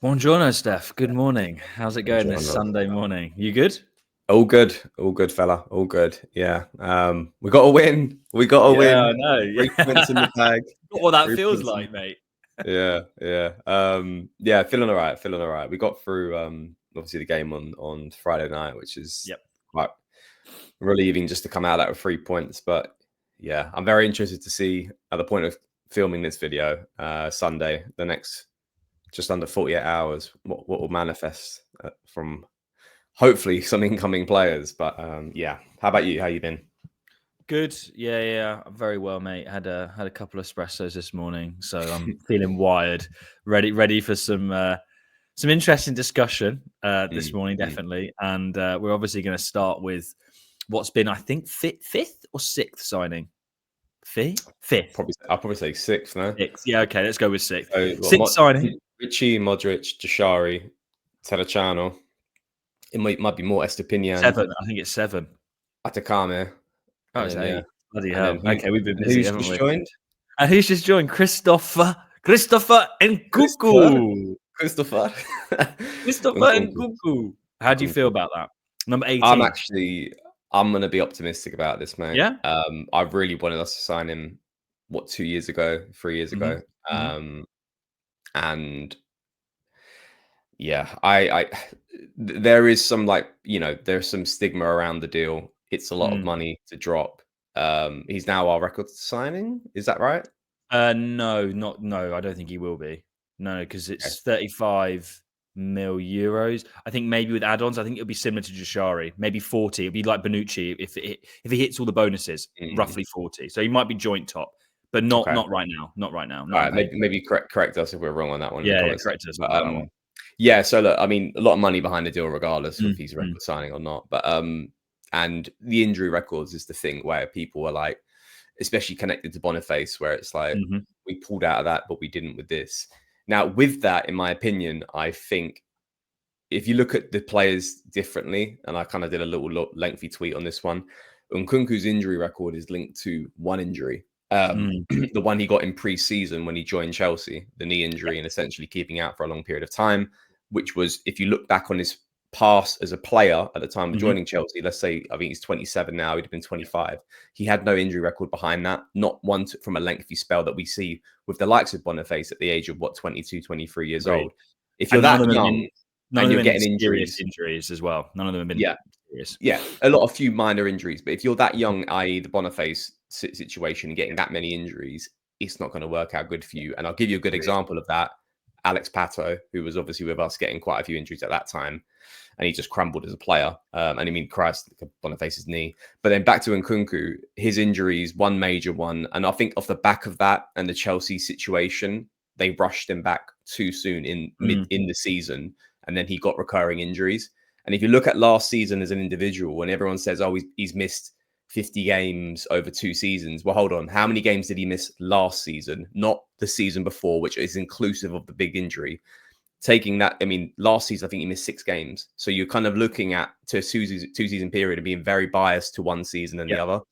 Buongiorno, Steph. Good morning. How's it going this Buongiorno. Sunday morning? You good? All good, fella. All good. Yeah. We got a win. We got a Yeah, I win. know. 3 points in the bag. Not what that 3 feels points in. like, mate. Yeah. Feeling all right. Feeling all right. We got through obviously the game on Friday night, which is Yep. quite relieving just to come out of that with 3 points. But yeah, I'm very interested to see at the point of filming this video, Sunday, the next just under 48 hours, what will manifest from hopefully some incoming players. But yeah, how about you? How you been? Good. Yeah. Very well, mate. Had a couple of espressos this morning, so I'm feeling wired, ready for some interesting discussion this morning, Mm. definitely. And we're obviously going to start with what's been, I think, fifth or sixth signing. Fifth. I'll probably say sixth, no? Sixth. Yeah. Okay. Let's go with sixth. So Sixth signing. Richie, Modric, Jashari, Terracciano. It might be more Estepinian, Seven. I think it's seven. Atakame, Oh, and it's then yeah, eight. Bloody and then hell. Okay, we've been busy, who's haven't just we? joined? And who's just joined? Christopher Christopher. Nkunku. Christopher. Christopher Nkunku. Nkunku. How do you feel Nkunku. about that? Number 18. I'm gonna be optimistic about this, mate. Yeah? I really wanted us to sign him 2 years ago, 3 years hmm ago. hmm And yeah, I there is some there's some stigma around the deal. It's a lot of Mm. money to drop. He's now our record signing. Is that right? No, I don't think he will be. No, because Okay. it's 35 mil euros. I think maybe with add-ons, I think it'll be similar to Jashari, maybe 40. It'll be like Bonucci if he hits all the bonuses, Mm, roughly 40. So he might be joint top, but not okay. right now. Not right now. All Not on right. paper. Maybe correct us if we're wrong on that one in the Yeah, comments correct section. us But about that one. yeah. So look, I mean, a lot of money behind the deal, regardless of if Mm, he's a mm, record signing or not. But and the injury records is the thing where people are like, especially connected to Boniface, where it's like mhm, we pulled out of that, but we didn't with this. Now, with that, in my opinion, I think if you look at the players differently, and I kind of did a little lengthy tweet on this one, Nkunku's injury record is linked to one injury. mm. The one he got in pre-season when he joined Chelsea, the knee Yeah. injury, and essentially keeping out for a long period of time, which was, if you look back on his past as a player at the time of Mhm. joining Chelsea, let's say, I think he's 27 now, he'd have been Yeah. 25. He had no injury record behind that, not one from a lengthy spell that we see with the likes of Boniface at the age of 22, 23 years Agreed. old. If you're And none of that them have young been none of and them you're have been getting serious injuries, injuries as well. None of them have been yeah, serious. yeah, a few minor injuries. But if you're that young, i.e., the Boniface situation, and getting that many injuries, it's not going to work out good for you. And I'll give you a good Agreed. example of that. Alex Pato, who was obviously with us, getting quite a few injuries at that time, and he just crumbled as a player. And I mean, Christ, Boniface's knee. But then back to Nkunku, his injuries, one major one, and I think off the back of that and the Chelsea situation, they rushed him back too soon in Mm. the season, and then he got recurring injuries. And if you look at last season as an individual, and everyone says, "Oh, he's missed 50 games over 2 seasons," well, hold on, how many games did he miss last season? Not the season before, which is inclusive of the big injury. Taking that, I mean, last season I think he missed 6 games. So you're kind of looking at to a two season period and being very biased to one season and the Yeah. other.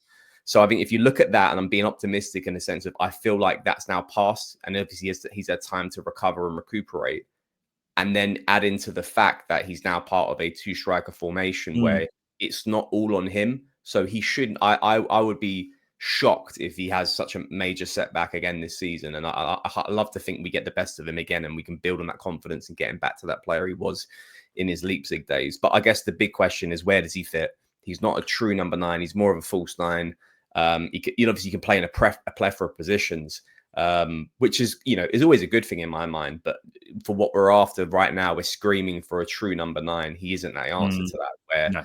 So I think if you look at that, and I'm being optimistic in the sense of I feel like that's now past, and obviously he's had time to recover and recuperate, and then add into the fact that he's now part of a two striker formation Mm. where it's not all on him. So he shouldn't. I would be shocked if he has such a major setback again this season. And I love to think we get the best of him again, and we can build on that confidence and get him back to that player he was in his Leipzig days. But I guess the big question is, where does he fit? He's not a true number 9. He's more of a false 9. Obviously, you can play in a plethora of positions, which is always a good thing in my mind. But for what we're after right now, we're screaming for a true number 9. He isn't that answer Mm. to that. Where No.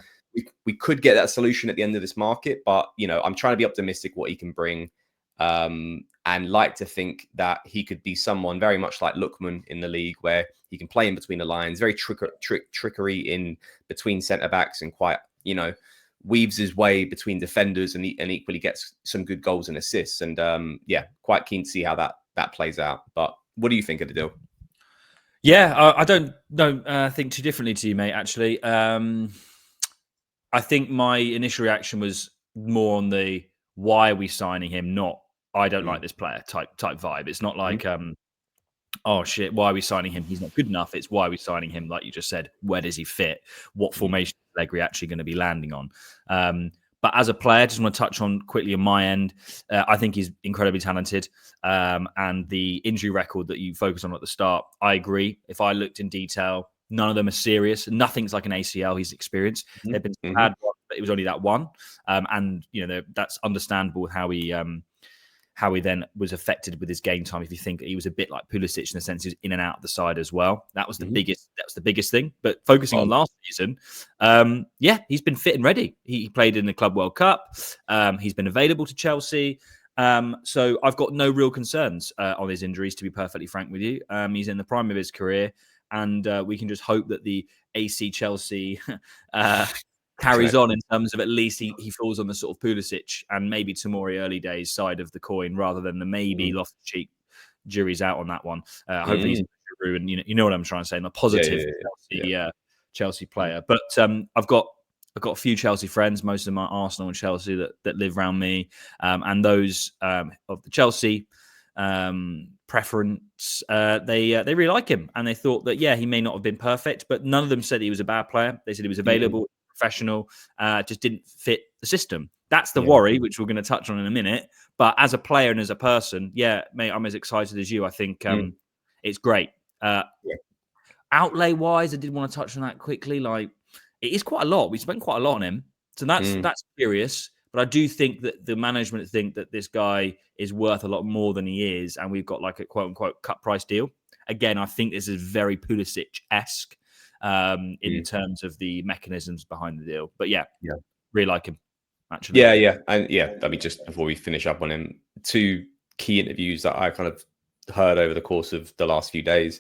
we could get that solution at the end of this market, but I'm trying to be optimistic what he can bring, and like to think that he could be someone very much like Lookman in the league, where he can play in between the lines, very trickery in between centre backs, and quite weaves his way between defenders, and equally gets some good goals and assists. And yeah, quite keen to see how that plays out. But what do you think of the deal? Yeah, I don't think too differently to you, mate, actually. I think my initial reaction was more on the why are we signing him, not I don't like Mm. this player type vibe. It's not Mhm. like oh shit, why are we signing him? He's not good enough. It's why are we signing him? Like you just said, where does he fit? What formation is Allegri actually going to be landing on? But as a player, just want to touch on quickly on my end. I think he's incredibly talented. And the injury record that you focused on at the start, I agree. If I looked in detail, none of them are serious. Nothing's like an ACL he's experienced. They've been bad ones, but it was only that one. And that's understandable how he then was affected with his game time. If you think he was a bit like Pulisic in the sense he was in and out of the side as well, that was the biggest. That was the biggest thing. But focusing on last season, he's been fit and ready. He played in the Club World Cup. He's been available to Chelsea. So I've got no real concerns on his injuries, to be perfectly frank with you. He's in the prime of his career, and we can just hope that the AC Chelsea carries on in terms of at least he falls on the sort of Pulisic and maybe Tomori early days side of the coin rather than the maybe Loftus-Cheek. Jury's out on that one. Hopefully he's and you know what I'm trying to say, a positive Chelsea player. But I've got a few Chelsea friends, most of them are Arsenal and Chelsea that live around me, and those of the Chelsea preference, they really like him, and they thought that he may not have been perfect, but none of them said he was a bad player. They said he was available. Professional, just didn't fit the system. That's the worry, which we're going to touch on in a minute. But as a player and as a person, mate, I'm as excited as you. I think it's great. Outlay wise, I did want to touch on that quickly. Like, it is quite a lot. We spent quite a lot on him, so that's curious. But I do think that the management think that this guy is worth a lot more than he is, and we've got like a quote unquote cut price deal. Again, I think this is very Pulisic-esque. In terms of the mechanisms behind the deal. But really like him, actually. And I mean, just before we finish up on him, 2 key interviews that I kind of heard over the course of the last few days.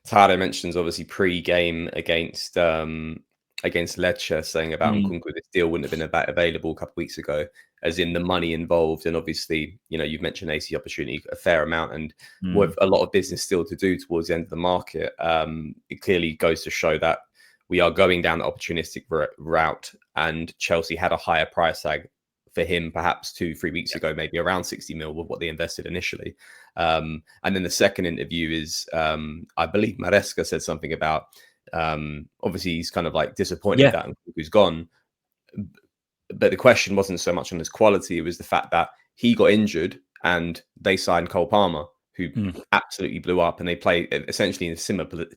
Tade mentions obviously pre-game against Lecce, saying about Nkunku, this deal wouldn't have been available a couple of weeks ago, as in the money involved. And obviously, you've mentioned AC opportunity a fair amount, and with a lot of business still to do towards the end of the market, it clearly goes to show that we are going down the opportunistic route, and Chelsea had a higher price tag for him perhaps 2-3 weeks ago, maybe around 60 mil with what they invested initially. And then the second interview is, I believe Maresca said something about, obviously he's kind of like disappointed that Nkunku's gone. But the question wasn't so much on his quality, it was the fact that he got injured and they signed Cole Palmer, who absolutely blew up, and they play essentially in a similar position